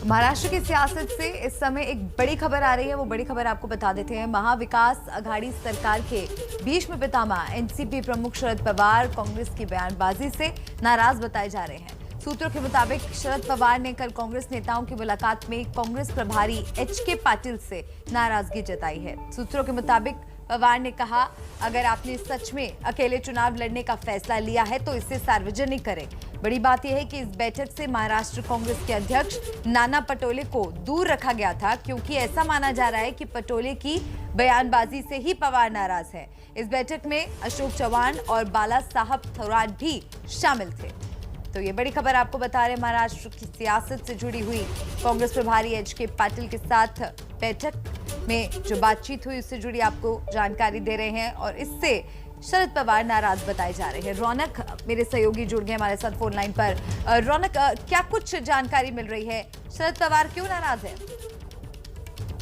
महाराष्ट्र की सियासत से इस समय एक बड़ी खबर आ रही है। वो बड़ी खबर आपको बता देते हैं। महाविकास आघाड़ी सरकार के भीष्म पितामह एनसीपी प्रमुख शरद पवार कांग्रेस की बयानबाजी से नाराज बताए जा रहे हैं। सूत्रों के मुताबिक शरद पवार ने कल कांग्रेस नेताओं की मुलाकात में कांग्रेस प्रभारी एचके पाटिल से नाराजगी जताई है। सूत्रों के मुताबिक पवार ने कहा, अगर आपने सच में अकेले चुनाव लड़ने का फैसला लिया है तो इसे सार्वजनिक करें। बड़ी बात यह है कि इस बैठक से महाराष्ट्र कांग्रेस के अध्यक्ष नाना पटोले को दूर रखा गया था, क्योंकि ऐसा माना जा रहा है कि पटोले की बयानबाजी से ही पवार नाराज है। इस बैठक में अशोक चव्हाण और बाला साहब थोराट भी शामिल थे। तो ये बड़ी खबर आपको बता रहे, महाराष्ट्र की सियासत से जुड़ी हुई कांग्रेस प्रभारी एचके पाटिल के साथ बैठक में जो बातचीत हुई उससे जुड़ी आपको जानकारी दे रहे हैं और इससे शरद पवार नाराज बताए जा रहे हैं। रौनक मेरे सहयोगी जुड़ गए हमारे साथ फोन लाइन पर। रौनक, क्या कुछ जानकारी मिल रही है? शरद पवार क्यों नाराज है?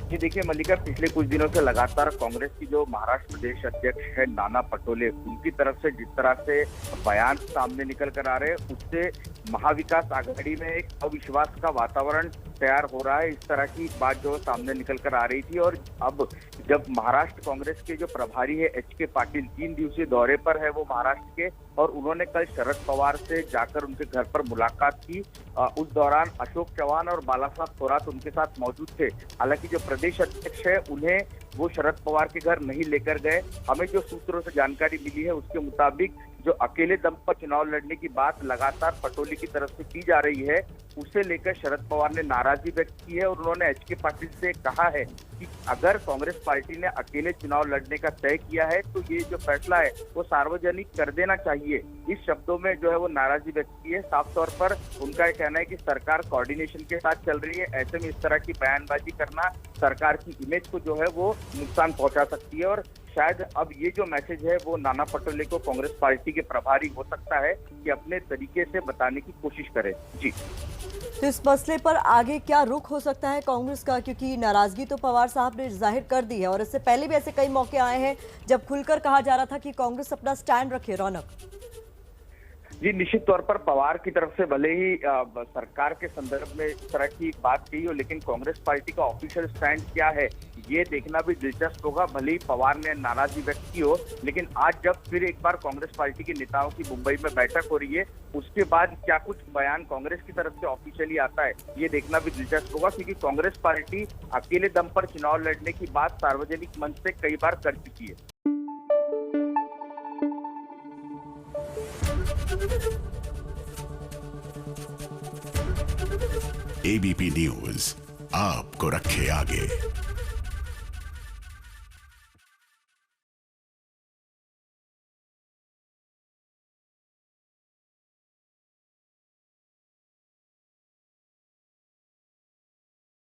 जी देखिए मल्लिका, पिछले कुछ दिनों से लगातार कांग्रेस की जो महाराष्ट्र प्रदेश अध्यक्ष है नाना पटोले, उनकी तरफ से जिस तरह से बयान सामने निकल कर आ रहे हैं उससे महाविकास आघाड़ी में एक अविश्वास का वातावरण तैयार हो रहा है। इस तरह की बात जो सामने निकल कर आ रही थी और अब जब महाराष्ट्र कांग्रेस के जो प्रभारी है एचके पाटिल 3 दिवसीय दौरे पर है वो महाराष्ट्र के, और उन्होंने कल शरद पवार से जाकर उनके घर पर मुलाकात की। उस दौरान अशोक चव्हाण और बाला साहब थोराट उनके साथ मौजूद थे। हालांकि जो प्रदेश अध्यक्ष है उन्हें वो शरद पवार के घर नहीं लेकर गए। हमें जो सूत्रों से जानकारी मिली है उसके मुताबिक जो अकेले दम पर चुनाव लड़ने की बात लगातार पटोले की तरफ से की जा रही है, उसे लेकर शरद पवार ने नाराजगी व्यक्त की है और उन्होंने एचके पाटिल से कहा है कि अगर कांग्रेस पार्टी ने अकेले चुनाव लड़ने का तय किया है तो ये जो फैसला है वो सार्वजनिक कर देना चाहिए। इस शब्दों में जो है वो नाराजगी व्यक्त की है। साफ तौर पर उनका ये कहना है कि सरकार कोऑर्डिनेशन के साथ चल रही है, ऐसे में इस तरह की बयानबाजी करना सरकार की इमेज को जो है वो नुकसान पहुंचा सकती है और शायद अब ये जो मैसेज है वो नाना पटोले को कांग्रेस पार्टी के प्रभारी हो सकता है कि अपने तरीके से बताने की कोशिश करे। जी, तो इस मसले पर आगे क्या रुख हो सकता है कांग्रेस का, क्योंकि नाराजगी तो पवार साहब ने जाहिर कर दी है और इससे पहले भी ऐसे कई मौके आए हैं जब खुलकर कहा जा रहा था कि कांग्रेस अपना स्टैंड रखे। रौनक जी, निश्चित तौर पर पवार की तरफ से भले ही सरकार के संदर्भ में इस तरह की बात कही हो, लेकिन कांग्रेस पार्टी का ऑफिशियल स्टैंड क्या है ये देखना भी दिलचस्प होगा। भले ही पवार ने नाराजगी व्यक्त की हो, लेकिन आज जब फिर एक बार कांग्रेस पार्टी के नेताओं की मुंबई में बैठक हो रही है उसके बाद क्या कुछ बयान कांग्रेस की तरफ से ऑफिशियली आता है ये देखना भी दिलचस्प होगा, क्योंकि कांग्रेस पार्टी अकेले दम पर चुनाव लड़ने की बात सार्वजनिक मंच से कई बार कर चुकी है। एबीपी न्यूज आपको रखे आगे।